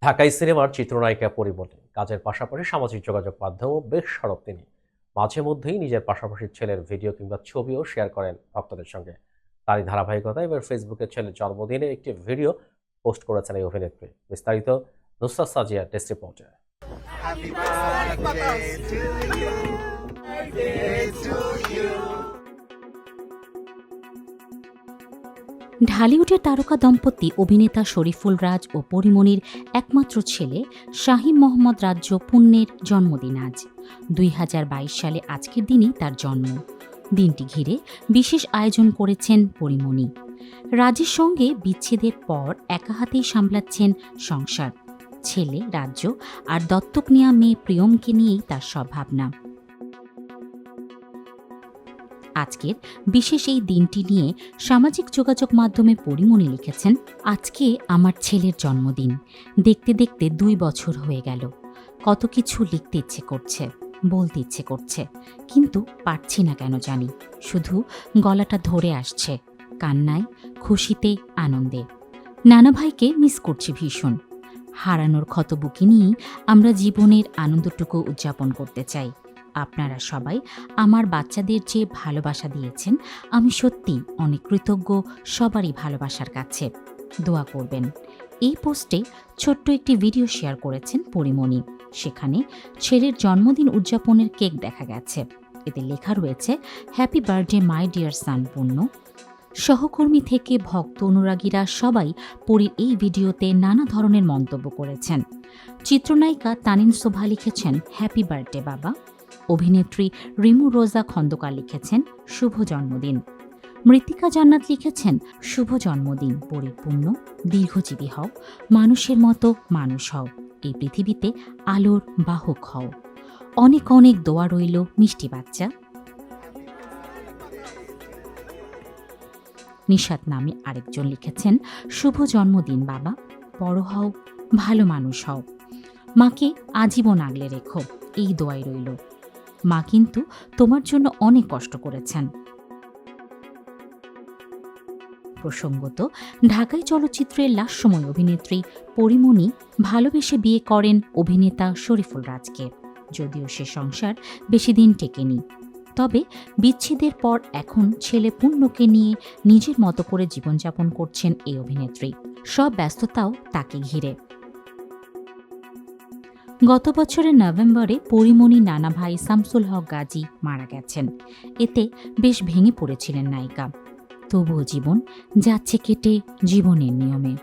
ঢাকাই সিনেমার চিত্রনায়িকা পরিমণি কাজের পাশাপাশি সামাজিক যোগাযোগ মাধ্যমেও বেশ সরব তিনি। মাঝে মধ্যেই নিজের পাশাপাশি ছেলের ভিডিও কিংবা ছবিও শেয়ার করেন ভক্তদের সঙ্গে। তারই ধারাবাহিকতায় এবার ফেসবুকে ছেলের জন্মদিনে একটি ভিডিও পোস্ট করেছেন এই অভিনেত্রী। বিস্তারিত নুসরাত সাজিয়া ডেস্ক রিপোর্টে। ঢালিউডের তারকা দম্পতি অভিনেতা শরীফুল রাজ ও পরিমণির একমাত্র ছেলে শাহীম মোহাম্মদ রাজ্য পুণ্যের জন্মদিন আজ। 2022 সালে আজকের দিনই তার জন্ম। দিনটি ঘিরে বিশেষ আয়োজন করেছেন পরিমণি। রাজের সঙ্গে বিচ্ছেদের পর একা হাতেই সামলাচ্ছেন সংসার। ছেলে রাজ্য আর দত্তক নেওয়া মেয়ে প্রিয়মকে নিয়েই তার সব ভাবনা। আজকের বিশেষ এই দিনটি নিয়ে সামাজিক যোগাযোগ মাধ্যমে পরিমণি লিখেছেন, আজকে আমার ছেলের জন্মদিন। দেখতে দেখতে 2 বছর হয়ে গেল। কত কিছু লিখতে ইচ্ছে করছে, বলতে ইচ্ছে করছে, কিন্তু পারছি না কেন জানি। শুধু গলাটা ধরে আসছে, কান্নায়, খুশিতে, আনন্দে। নানা ভাইকে মিস করছি ভীষণ। হারানোর ক্ষতবুকি নিয়েই আমরা জীবনের আনন্দটুকু উদযাপন করতে চাই। আপনারা সবাই আমার বাচ্চাদের যে ভালোবাসা দিয়েছেন, আমি সত্যি অনেক কৃতজ্ঞ সবারই ভালোবাসার কাছে। দোয়া করবেন। এই পোস্টে ছোট্ট একটি ভিডিও শেয়ার করেছেন পরিমণি। সেখানে ছেলের জন্মদিন উদযাপনের কেক দেখা গেছে। এতে লেখা রয়েছে, happy birthday my dear son পূর্ণ। সহকর্মী থেকে ভক্ত অনুরাগীরা সবাই পরীর এই ভিডিওতে নানা ধরনের মন্তব্য করেছেন। চিত্রনায়িকা তানিন শোভা লিখেছেন, হ্যাপি বার্থডে বাবা। অভিনেত্রী রিমু রোজা খন্দকার লিখেছেন, শুভ জন্মদিন। মৃত্তিকা জান্নাত লিখেছেন, শুভ জন্মদিন, পরিপূর্ণ, দীর্ঘজীবী হও, মানুষের মতো মানুষ হও, এই পৃথিবীতে আলোর বাহক হও। অনেক অনেক দোয়া রইল মিষ্টি বাচ্চা। নিশাত নামে আরেকজন লিখেছেন, শুভ জন্মদিন বাবা, বড় হও, ভালো মানুষ হও, মাকে আজীবন আগলে রেখো, এই দোয়াই রইল। মা কিন্তু তোমার জন্য অনেক কষ্ট করেছেন। প্রসঙ্গত, ঢাকাই চলচ্চিত্রের লাস্যময় অভিনেত্রী পরিমণি ভালোবেসে বিয়ে করেন অভিনেতা শরীফুল রাজকে। যদিও সে সংসার বেশি দিন টেকেনি, তবে বিচ্ছেদের পর এখন ছেলে পুণ্যকে নিয়ে নিজের মতো করে জীবনযাপন করছেন এই অভিনেত্রী। সব ব্যস্ততাও তাকে ঘিরে। গত বছরের নভেম্বরে পরিমণি নানা ভাই শামসুল হক গাজী মারা গেছেন। এতে বেশ ভেঙে পড়েছিলেন নায়িকা। তবুও জীবন যাচ্ছে কেটে জীবনের নিয়মে।